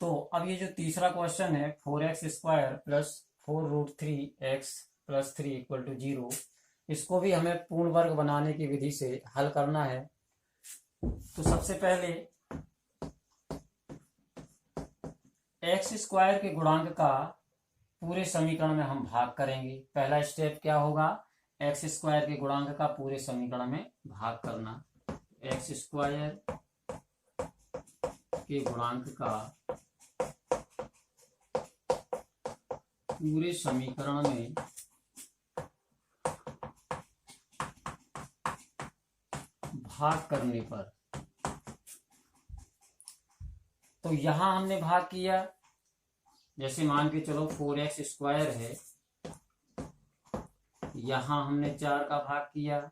तो अब ये जो तीसरा क्वेश्चन है 4x² plus 4√3x+3 equal to 0, इसको भी हमें पूर्ण वर्ग बनाने की विधि से हल करना है। तो सबसे पहले x² के गुणांक का पूरे समीकरण में हम भाग करेंगे। पहला स्टेप क्या होगा, x² के गुणांक का पूरे समीकरण में भाग करना। x² के गुणांक का पूरे समीकरण में भाग करने पर, तो यहां हमने भाग किया, जैसे मान के चलो 4x² है, यहां हमने 4 का भाग किया,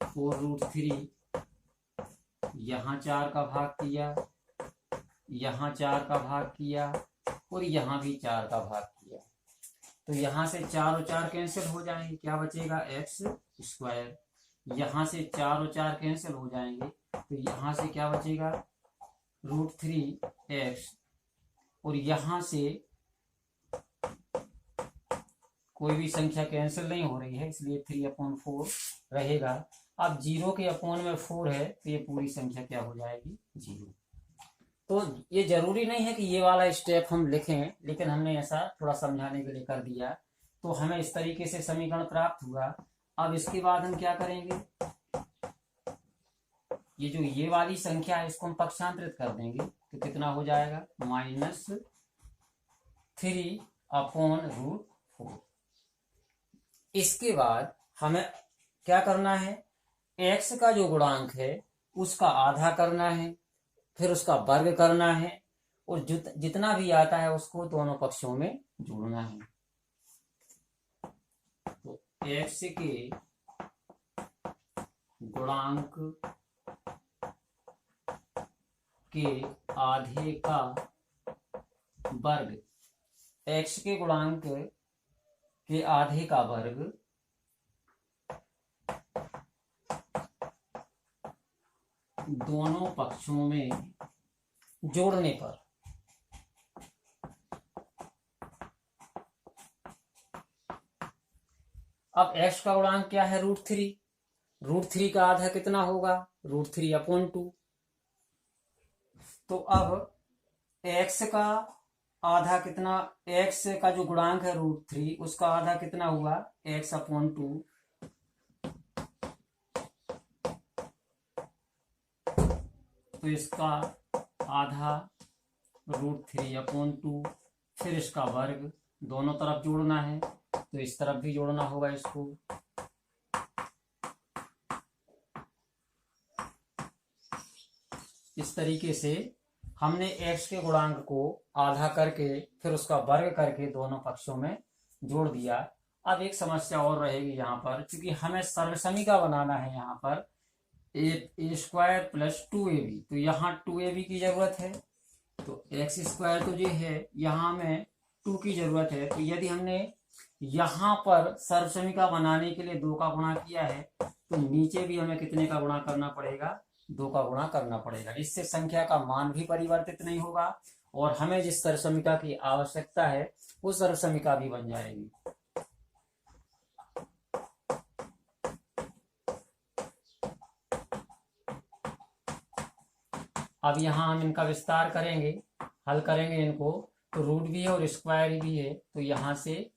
4√3, यहां 4 का भाग किया, यहां 4 का भाग किया और यहां भी 4 का भाग किया। तो यहां से 4 और 4 कैंसिल हो जाएंगे, क्या बचेगा x²। यहां से 4 और 4 कैंसिल हो जाएंगे, तो यहां से क्या बचेगा √3x, और यहां से कोई भी संख्या कैंसिल नहीं हो रही है, इसलिए 3/4 रहेगा। अब 0 के अपॉन में 4 है, तो ये पूरी संख्या क्या हो जाएगी 0। तो ये जरूरी नहीं है कि ये वाला स्टेप हम लिखें, लेकिन हमने ऐसा थोड़ा समझाने के लिए कर दिया। तो हमें इस तरीके से समीकरण प्राप्त हुआ। अब इसके बाद हम क्या करेंगे, ये जो ये वाली संख्या है इसको हम पक्षांतरित कर देंगे, तो कितना हो जाएगा -3/√4। इसके बाद हमें क्या करना है, x का जो गुणांक है उसका आधा करना है, फिर उसका वर्ग करना है, और जितना भी आता है उसको दोनों पक्षों में जोड़ना है। तो x के गुणांक के आधे का वर्ग, x के गुणांक के आधे का वर्ग दोनों पक्षों में जोड़ने पर, अब x का गुणांक क्या है √3, √3 का आधा कितना होगा √3/2। तो अब x का आधा कितना, x का जो गुणांक है √3 उसका आधा कितना हुआ x/2। तो इसका आधा √3/2, फिर इसका वर्ग, दोनों तरफ जोड़ना है, तो इस तरफ भी जोड़ना होगा इसको। इस तरीके से हमने x के गुणांक को आधा करके फिर उसका वर्ग करके दोनों पक्षों में जोड़ दिया। अब एक समस्या और रहेगी यहाँ पर, क्योंकि हमें सर्वसमीका बनाना है यहाँ पर a² + 2ab, तो यहाँ 2ab की जरूरत है, तो x² तो ये है, यहाँ हमें 2 की जरूरत है। तो यदि हमने यहाँ पर सर्वसमीका बनाने के लिए 2 का गुणा किया है, तो नीचे भी हमें कितने का गुणा करना पड़ेगा 2 का गुणा करना पड़ेगा। इससे संख्या का मान भी परिवर्तित नहीं होगा और हमें जिस सर्वसमीका की आवश्यकता है वो सर्वसमीका भी बन जाएगी। अब यहाँ हम इनका विस्तार करेंगे, हल करेंगे इनको, तो रूट भी है और स्क्वायर भी है, तो यहाँ से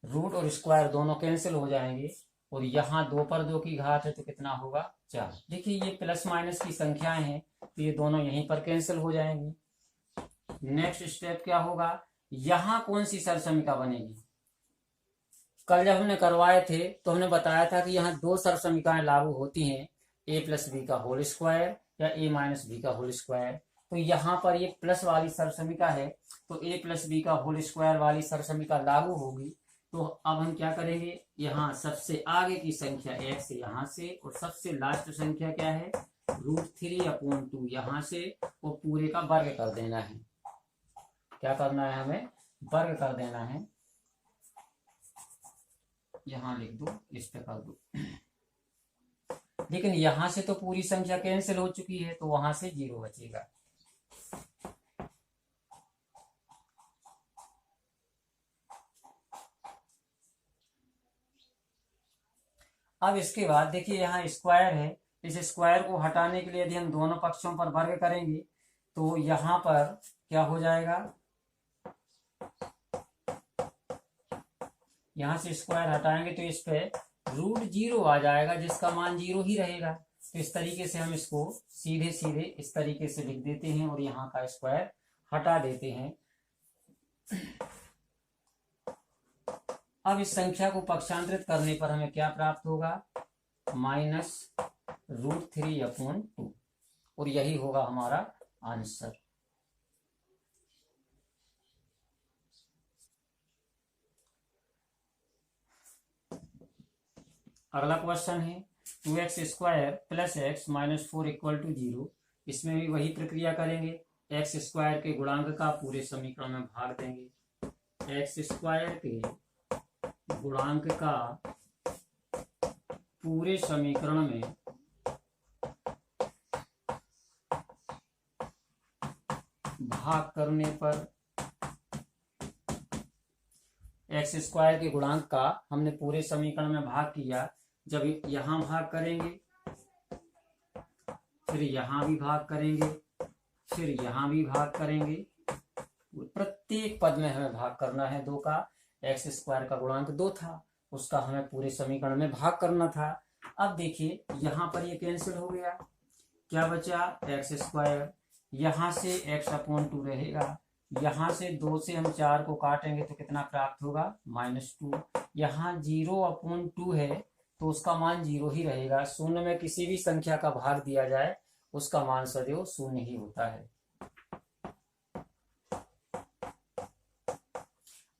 रूट और स्क्वायर दोनों कैंसिल हो जाएंगे, और यहाँ 2 पर 2 की घात है तो कितना होगा 4। देखिए ये प्लस माइनस की संख्याएं हैं, तो ये दोनों यहीं पर कैंसिल हो जाएंगी। नेक्स्ट स्टेप क्या होगा, यहाँ कौन सी सर्वसमीका बनेगी। कल जब हमने करवाए थे तो हमने बताया था कि यहाँ 2 सर्वसमीकाएं लागू होती हैं, a+b² या a-b²। तो यहाँ पर ये प्लस वाली सर्वसमीका है, तो a+b² वाली सर्वसमीका लागू होगी। तो अब हम क्या करेंगे, यहाँ सबसे आगे की संख्या x यहाँ से, और सबसे लास्ट संख्या क्या है √3/2 यहाँ से, और पूरे का वर्ग कर देना है। क्या करना है, हमें वर्ग कर देना है। यहाँ लिख दो, इस पे कर दो। लेकिन यहां से तो पूरी संख्या कैंसिल हो चुकी है, तो वहां से 0 बचेगा। अब इसके बाद देखिए यहाँ स्क्वायर है, इस स्क्वायर को हटाने के लिए यदि हम दोनों पक्षों पर वर्ग करेंगे तो यहाँ पर क्या हो जाएगा, यहाँ से स्क्वायर हटाएंगे तो इस पे √0 आ जाएगा, जिसका मान 0 ही रहेगा। तो इस तरीके से हम इसको सीधे सीधे इस तरीके से लिख देते हैं और यहाँ का स्क्वायर हटा देते हैं। अब इस संख्या को पक्षांतरित करने पर हमें क्या प्राप्त होगा, -√3/2, और यही होगा हमारा आंसर। अगला क्वेश्चन है 2x² + x - 4 = 0। इसमें भी वही प्रक्रिया करेंगे, x² के गुणांक का पूरे समीकरण में भाग देंगे। x² के गुणांक का पूरे समीकरण में भाग करने पर x² के गुणांक का हमने पूरे समीकरण में भाग किया। जब यहां भाग करेंगे, फिर यहां भी भाग करेंगे, फिर यहां भी भाग करेंगे, प्रत्येक पद में हमें भाग करना है। 2 का x² का गुणांक 2 था, उसका हमें पूरे समीकरण में भाग करना था। अब देखिए यहाँ पर ये कैंसिल हो गया, क्या बचा, x²। यहाँ से x/2 रहेगा, यहाँ से 2 से हम 4 को काटेंगे तो कितना प्राप्त होगा, -2। यहाँ 0/2 है तो उसका मान 0 ही रहेगा। शून्य में किसी भी संख्या का भाग दिया जाए उसका मान सदैव 0 ही होता है।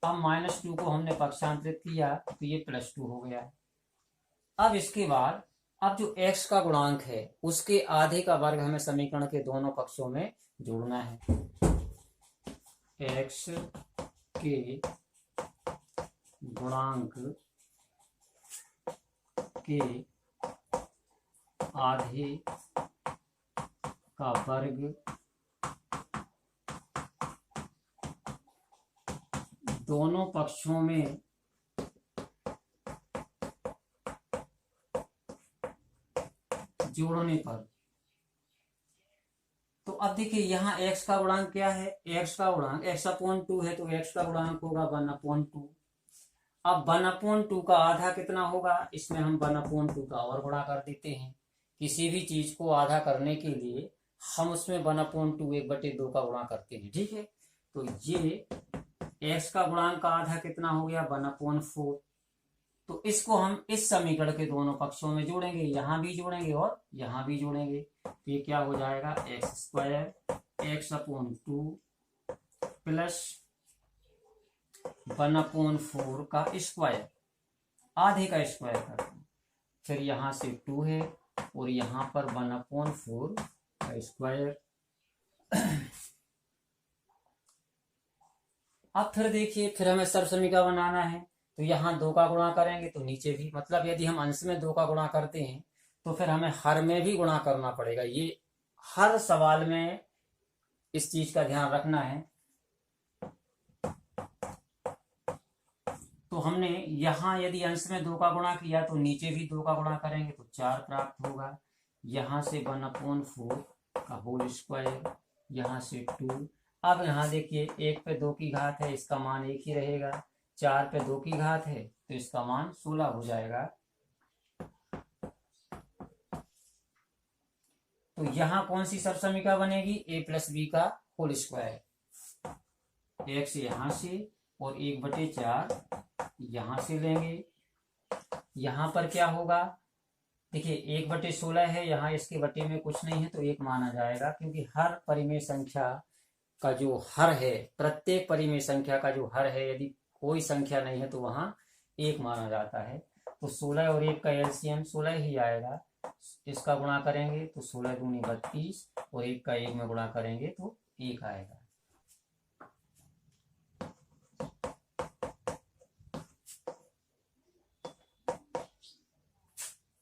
अब -2 को हमने पक्षांतरित किया तो ये +2 हो गया। अब इसके बाद अब जो x का गुणांक है उसके आधे का वर्ग हमें समीकरण के दोनों पक्षों में जोड़ना है। x के गुणांक के आधे का वर्ग दोनों पक्षों में जोड़ने पर, तो अब देखिए यहाँ x का गुणांक क्या है, x का गुणांक x/2 है तो x का गुणांक होगा 1/2। अब 1/2 का आधा कितना होगा, इसमें हम 1/2 का और गुणा कर देते हैं। किसी भी चीज को आधा करने के लिए हम उसमें 1/2 1/2 का गुणा करते हैं, ठीक है। तो ये x का गुणांक का आधा कितना हो गया, 1/4। तो इसको हम इस समीकरण के दोनों पक्षों में जोड़ेंगे, यहां भी जोड़ेंगे और यहां भी जोड़ेंगे। तो ये क्या हो जाएगा, x² x/2 प्लस 1/4 का स्क्वायर, आधे का स्क्वायर करते हैं। फिर यहां से 2 है और यहां पर 1/4 का स्क्वायर। अब फिर देखिए, फिर हमें सर्वसमीकरण बनाना है तो यहाँ 2 का गुणा करेंगे तो नीचे भी, मतलब यदि हम अंश में 2 का गुणा करते हैं तो फिर हमें हर में भी गुणा करना पड़ेगा। ये हर सवाल में इस चीज का ध्यान रखना है। तो हमने यहाँ यदि अंश में 2 का गुणा किया तो नीचे भी 2 का गुणा करेंगे तो 4 प्राप्त होगा। यहाँ से 1/4 का होल स्क्वायर, यहाँ से 2। अब यहाँ देखिए 1 पे 2 की घात है, इसका मान 1 ही रहेगा। 4 पे 2 की घात है तो इसका मान 16 हो जाएगा। तो यहाँ कौन सी सर्वसमीकरण बनेगी, a + b का होल स्क्वायर। x यहाँ से और 1/4 यहाँ से लेंगे। यहाँ पर क्या होगा, देखिए 1/16 है, यहाँ इसके बटे में कुछ नहीं है तो 1 माना जाएगा, क्योंकि हर परिमेय संख्या का जो हर है, प्रत्येक परिमेय संख्या का जो हर है, यदि कोई संख्या नहीं है तो वहां 1 माना जाता है। तो 16 और 1 का एलसीएम 16 ही आएगा। इसका गुणा करेंगे तो 16 दूनी 32 और 1 का 1 में गुणा करेंगे तो 1 आएगा।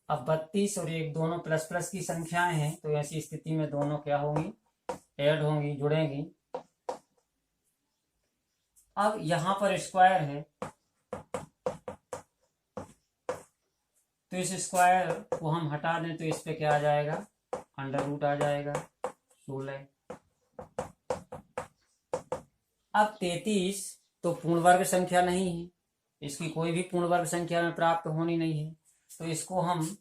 अब 32 और 1 दोनों प्लस प्लस की संख्याएं हैं तो ऐसी स्थिति में दोनों क्या होंगी, ऐड होंगी, जुड़ेंगी। अब यहां पर स्क्वायर है तो इस स्क्वायर को हम हटा दें तो इस पे क्या आ जाएगा, अंडर रूट आ जाएगा 16। अब 33 तो पूर्ण वर्ग संख्या नहीं है, इसकी कोई भी पूर्ण वर्ग संख्या में प्राप्त होनी नहीं है, तो इसको हम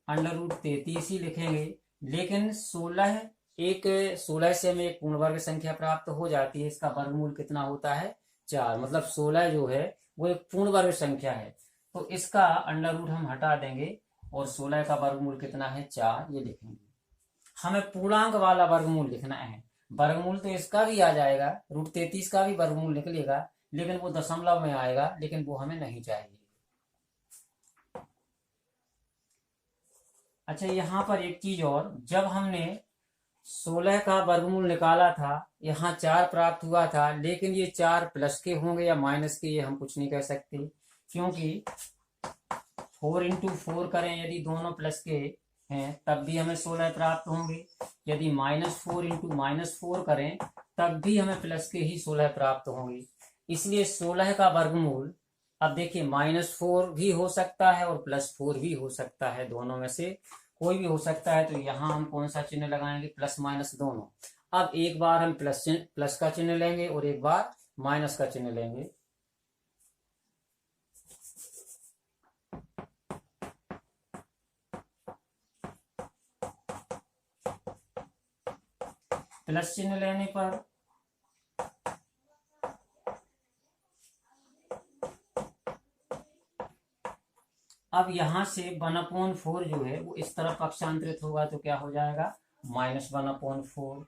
अंडर रूट 33 ही लिखेंगे। लेकिन 16 से हमें एक पूर्ण वर्ग संख्या प्राप्त हो जाती है, इसका वर्गमूल कितना होता है 4, मतलब 16 जो है वो एक पूर्ण वर्ग संख्या है, तो इसका अंडर रूट हम हटा देंगे और 16 का वर्गमूल कितना है 4 ये लिखेंगे। हमें पूर्णांक वाला वर्गमूल लिखना है, वर्गमूल तो इसका भी आ जाएगा, रूट 33 का भी वर्गमूल निकलेगा, लेकिन वो दशमलव में आएगा, लेकिन वो हमें नहीं चाहिए। अच्छा, यहाँ पर एक चीज और, जब हमने 16 का वर्गमूल निकाला था यहाँ 4 प्राप्त हुआ था, लेकिन ये 4 प्लस के होंगे या माइनस के ये हम कुछ नहीं कह सकते, क्योंकि 4 इंटू 4 करें यदि दोनों प्लस के हैं तब भी हमें 16 प्राप्त होंगे, यदि -4 इंटू -4 करें तब भी हमें प्लस के ही 16 प्राप्त होंगे। इसलिए 16 का वर्गमूल, अब देखिए -4 भी हो सकता है और +4 भी हो सकता है, दोनों में से कोई भी हो सकता है, तो यहाँ हम कौन सा चिन्ह लगाएंगे, प्लस माइनस दोनों। अब एक बार हम प्लस का चिन्ह लेंगे और एक बार माइनस का चिन्ह लेंगे। प्लस चिन्ह लेने पर अब यहां से 1/4 जो है वो इस तरफ पक्षांतरित होगा, तो क्या हो जाएगा -1/4।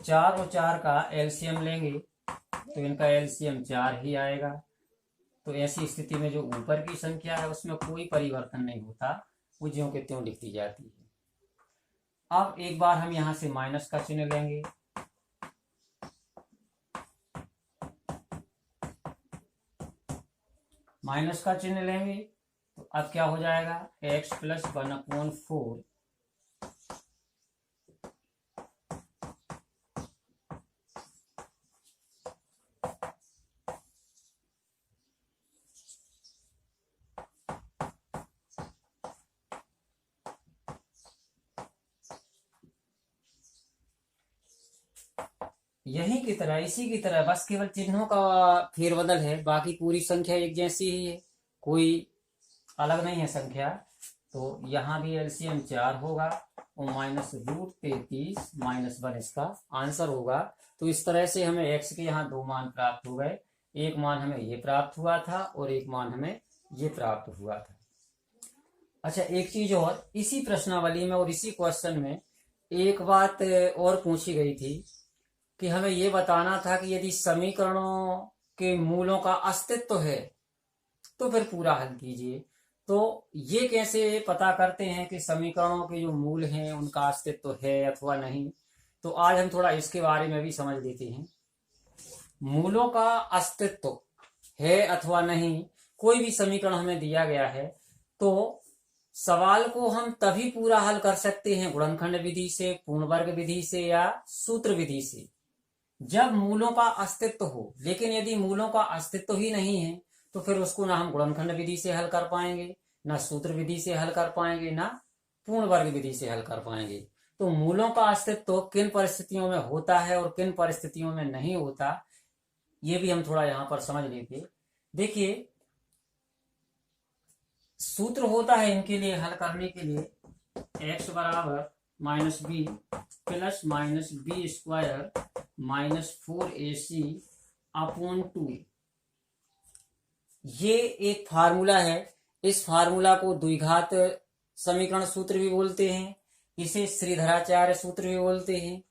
4 और 4 का एलसीएम लेंगे तो इनका एलसीएम 4 ही आएगा। तो ऐसी स्थिति में जो ऊपर की संख्या है उसमें कोई परिवर्तन नहीं होता, वो ज्यों के त्यों लिख दी जाती है। अब एक बार हम यहां से माइनस का चिन्ह लेंगे, माइनस का चिन्ह लेंगे तो अब क्या हो जाएगा x + 1/4। यही की तरह, इसी की तरह, बस केवल चिन्हों का फेरबदल है, बाकी पूरी संख्या एक जैसी ही है, कोई अलग नहीं है संख्या। तो यहाँ भी एलसीएम 4 होगा और -√33 - 1 इसका आंसर होगा। तो इस तरह से हमें x के यहाँ 2 मान प्राप्त हो गए, एक मान हमें ये प्राप्त हुआ था और एक मान हमें ये प्राप्त हुआ था। अच्छा, एक चीज और, इसी प्रश्नावली में और इसी क्वेश्चन में एक बात और पूछी गई थी कि हमें ये बताना था कि यदि समीकरणों के मूलों का अस्तित्व है तो फिर पूरा हल कीजिए। तो ये कैसे पता करते हैं कि समीकरणों के जो मूल हैं उनका अस्तित्व है अथवा नहीं, तो आज हम थोड़ा इसके बारे में भी समझ लेते हैं। मूलों का अस्तित्व है अथवा नहीं, कोई भी समीकरण हमें दिया गया है तो सवाल को हम तभी पूरा हल कर सकते हैं गुणनखंड विधि से, पूर्ण वर्ग विधि से या सूत्र विधि से, जब मूलों का अस्तित्व हो। लेकिन यदि मूलों का अस्तित्व ही नहीं है तो फिर उसको ना हम गुणनखंड विधि से हल कर पाएंगे, ना सूत्र विधि से हल कर पाएंगे, ना पूर्ण वर्ग विधि से हल कर पाएंगे। तो मूलों का अस्तित्व किन परिस्थितियों में होता है और किन परिस्थितियों में नहीं होता, ये भी हम थोड़ा यहां पर समझ लेते। देखिए, सूत्र होता है इनके लिए हल करने के लिए x बराबर -b plus -b square -4ac/2। ये एक फार्मूला है। इस फार्मूला को द्विघात समीकरण सूत्र भी बोलते हैं, इसे श्रीधराचार्य सूत्र भी बोलते हैं।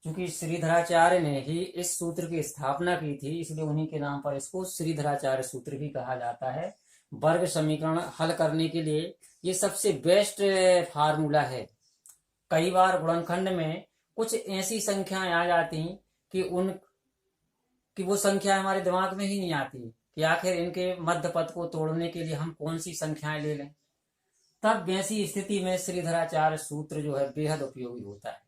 क्योंकि श्रीधराचार्य ने ही इस सूत्र की स्थापना की थी, इसलिए उन्हीं के नाम पर इसको श्रीधराचार्य सूत्र भी कहा जाता है। वर्ग समीकरण हल करने के लिए ये सबसे बेस्ट फार्मूला है। कई बार गुणनखंड में कुछ ऐसी संख्याएं आ जाती कि वो संख्या हमारे दिमाग में ही नहीं आती कि आखिर इनके मध्य पद को तोड़ने के लिए हम कौन सी संख्याएं ले लें। तब वैसी स्थिति में श्रीधराचार्य सूत्र जो है बेहद उपयोगी होता है।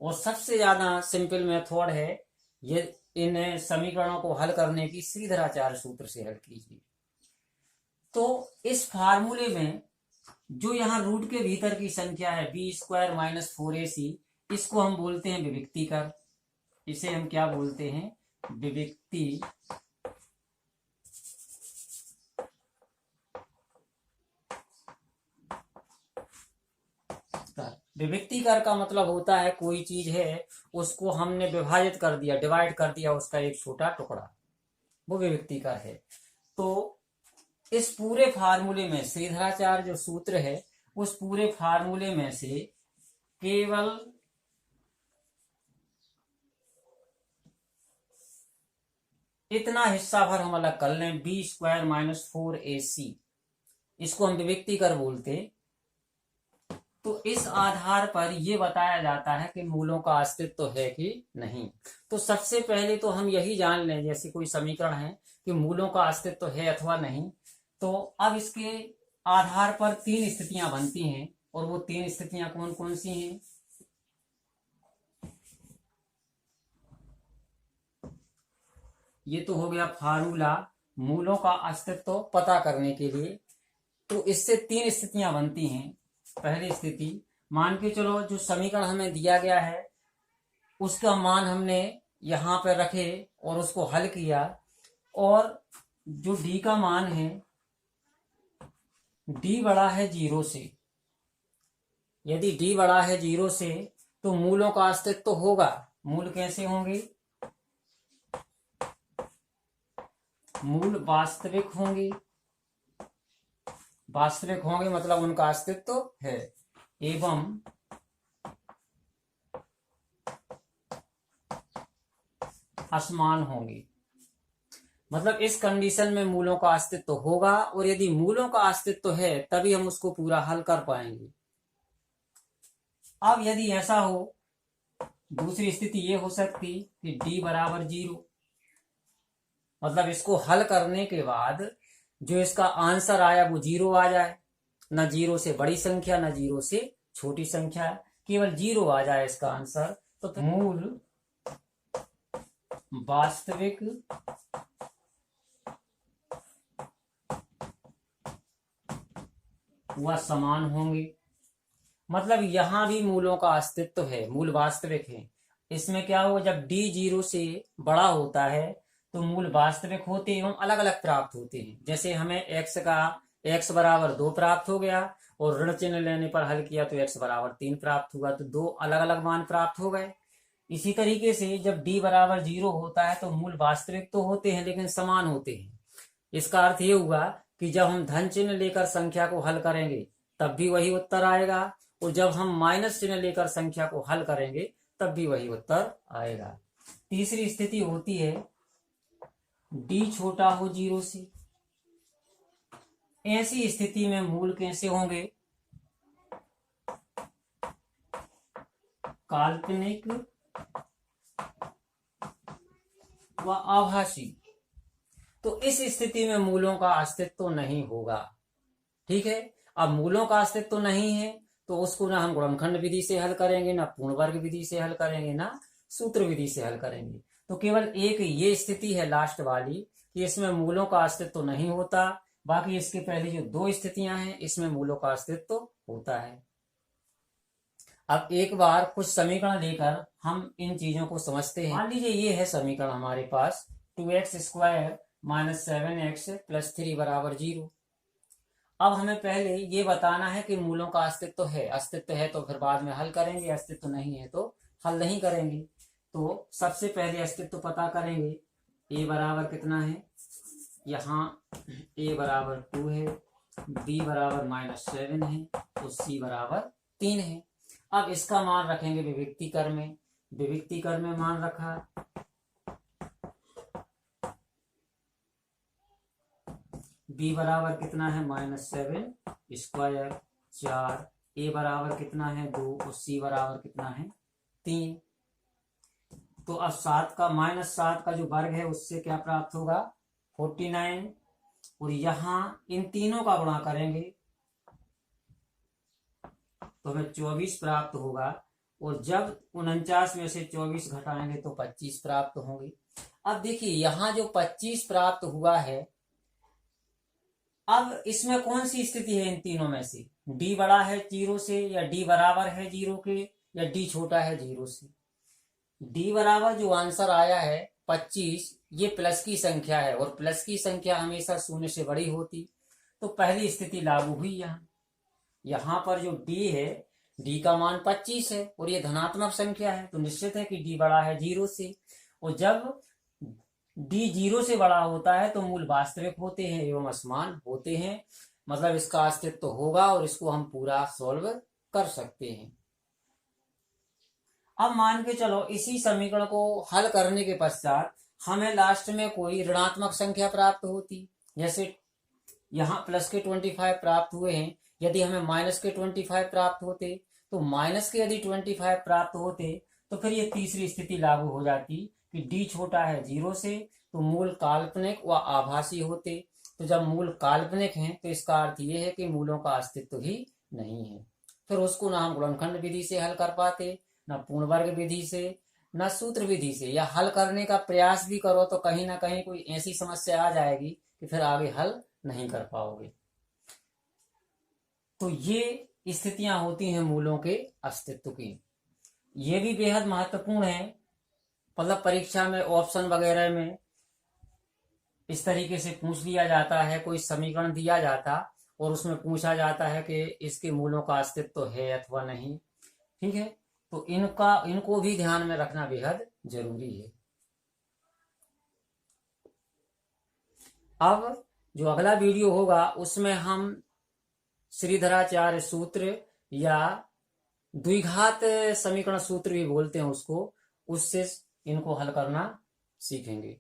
और सबसे ज्यादा सिंपल मेथड है ये इन समीकरणों को हल करने की श्रीधराचार्य सूत्र से हल कीजिए। तो इस फार्मूले में जो यहाँ रूट के भीतर की संख्या है b² - 4ac, इसको हम बोलते हैं विविक्तीकर। इसे हम क्या बोलते हैं? विविक्ती। विविक्तीकर का मतलब होता है कोई चीज है उसको हमने विभाजित कर दिया, डिवाइड कर दिया, उसका एक छोटा टुकड़ा, वो विविक्तीकर है। तो इस पूरे फार्मूले में श्रीधराचार्य जो सूत्र है उस पूरे फार्मूले में से केवल इतना हिस्सा भर हम अलग कर लें, b² - 4ac, इसको हम विविक्तीकर बोलते। तो इस आधार पर यह बताया जाता है कि मूलों का अस्तित्व है कि नहीं। तो सबसे पहले तो हम यही जान लें, जैसे कोई समीकरण है कि मूलों का अस्तित्व है अथवा नहीं, तो अब इसके आधार पर 3 स्थितियां बनती हैं, और वो 3 स्थितियां कौन कौन सी हैं? ये तो हो गया फार्मूला मूलों का अस्तित्व पता करने के लिए। तो इससे 3 स्थितियां बनती हैं। पहली स्थिति, मान के चलो जो समीकरण हमें दिया गया है उसका मान हमने यहाँ पर रखे और उसको हल किया, और जो d का मान है, d बड़ा है 0 से। यदि d बड़ा है 0 से तो मूलों का अस्तित्व होगा। मूल कैसे होंगे? मूल वास्तविक होंगे। वास्तविक होंगे मतलब उनका अस्तित्व है, एवं असमान होंगे। मतलब इस कंडीशन में मूलों का अस्तित्व होगा, और यदि मूलों का अस्तित्व है तभी हम उसको पूरा हल कर पाएंगे। अब यदि ऐसा हो, दूसरी स्थिति ये हो सकती कि d = 0, मतलब इसको हल करने के बाद जो इसका आंसर आया वो 0 आ जाए, न 0 से बड़ी संख्या न 0 से छोटी संख्या, केवल 0 आ जाए इसका आंसर, तो मूल वास्तविक व समान होंगे। मतलब यहां भी मूलों का अस्तित्व है, मूल वास्तविक है। इसमें क्या होगा, जब d 0 से बड़ा होता है तो मूल वास्तविक होते एवं अलग अलग प्राप्त होते हैं। जैसे हमें x = 2 प्राप्त हो गया, और ऋण चिन्ह लेने पर हल किया तो x = 3 प्राप्त हुआ, तो 2 अलग अलग मान प्राप्त हो गए। इसी तरीके से जब d = 0 होता है तो मूल वास्तविक तो होते हैं लेकिन समान होते हैं। इसका अर्थ ये हुआ कि जब हम धन चिन्ह लेकर संख्या को हल करेंगे तब भी वही उत्तर आएगा, और जब हम माइनस चिन्ह लेकर संख्या को हल करेंगे तब भी वही उत्तर आएगा। तीसरी स्थिति होती है d छोटा हो 0 से। ऐसी स्थिति में मूल कैसे होंगे? काल्पनिक व आभासी। तो इस स्थिति में मूलों का अस्तित्व नहीं होगा। ठीक है, अब मूलों का अस्तित्व नहीं है तो उसको ना हम गुणनखंड विधि से हल करेंगे, ना पूर्ण वर्ग विधि से हल करेंगे, ना सूत्र विधि से हल करेंगे। तो केवल एक ये स्थिति है लास्ट वाली कि इसमें मूलों का अस्तित्व नहीं होता। बाकी इसके पहले जो 2 स्थितियां हैं इसमें मूलों का अस्तित्व होता है। अब एक बार कुछ समीकरण लेकर हम इन चीजों को समझते हैं। मान लीजिए ये है समीकरण हमारे पास, 2x² - 7x + 3 = 0। अब हमें पहले ये बताना है कि मूलों का अस्तित्व है। अस्तित्व है तो फिर बाद में हल करेंगे, अस्तित्व नहीं है तो हल नहीं करेंगे। तो सबसे पहले अस्तित्व पता करेंगे। a बराबर कितना है? यहाँ a = 2 है, b = -7 है, तो c = 3 है। अब इसका मान रखेंगे विविक्तीकर में। विविक्तीकर में मान रखा, b बराबर कितना है? -7² 4, a बराबर कितना है? 2, और c बराबर कितना है? 3। तो अब 7 का जो वर्ग है उससे क्या प्राप्त होगा? 49, और यहां इन तीनों का गुणा करेंगे तो हमें 24 प्राप्त होगा। और जब 49 में से 24 घटाएंगे तो 25 प्राप्त होंगे। अब देखिए यहाँ जो 25 प्राप्त हुआ है, अब इसमें कौन सी स्थिति है इन तीनों में से? डी बड़ा है 0 से, या डी बराबर है 0 के, या डी छोटा है 0 से? डी बराबर जो आंसर आया है 25, ये प्लस की संख्या है और प्लस की संख्या हमेशा शून्य से बड़ी होती, तो पहली स्थिति लागू हुई। यहाँ पर जो डी है, डी का मान 25 है और ये धनात्मक संख्या है, तो निश्चित है कि डी बड़ा है 0 से। और जब डी 0 से बड़ा होता है तो मूल वास्तविक होते हैं एवं असमान होते हैं, मतलब इसका अस्तित्व तो होगा और इसको हम पूरा सॉल्व कर सकते हैं। अब मान के चलो इसी समीकरण को हल करने के पश्चात हमें लास्ट में कोई ऋणात्मक संख्या प्राप्त होती, जैसे यहाँ प्लस के 25 प्राप्त हुए हैं, यदि हमें माइनस के 25 प्राप्त होते, तो माइनस के यदि 25 प्राप्त होते तो फिर ये तीसरी स्थिति लागू हो जाती कि डी छोटा है 0 से, तो मूल काल्पनिक व आभासी होते। तो जब मूल काल्पनिक हैं तो इसका अर्थ ये है कि मूलों का अस्तित्व ही नहीं है। फिर उसको ना हम गुणनखंड विधि से हल कर पाते, न पूर्ण वर्ग विधि से, न सूत्र विधि से, या हल करने का प्रयास भी करो तो कहीं ना कहीं कोई ऐसी समस्या आ जाएगी कि फिर आगे हल नहीं कर पाओगे। तो ये स्थितियां होती हैं मूलों के अस्तित्व की। ये भी बेहद महत्वपूर्ण है, मतलब परीक्षा में ऑप्शन वगैरह में इस तरीके से पूछ लिया जाता है, कोई समीकरण दिया जाता और उसमें पूछा जाता है कि इसके मूलों का अस्तित्व है अथवा नहीं। ठीक है, तो इनको भी ध्यान में रखना बेहद जरूरी है। अब जो अगला वीडियो होगा उसमें हम श्रीधराचार्य सूत्र या द्विघात समीकरण सूत्र भी बोलते हैं उसको, उससे इनको हल करना सीखेंगे।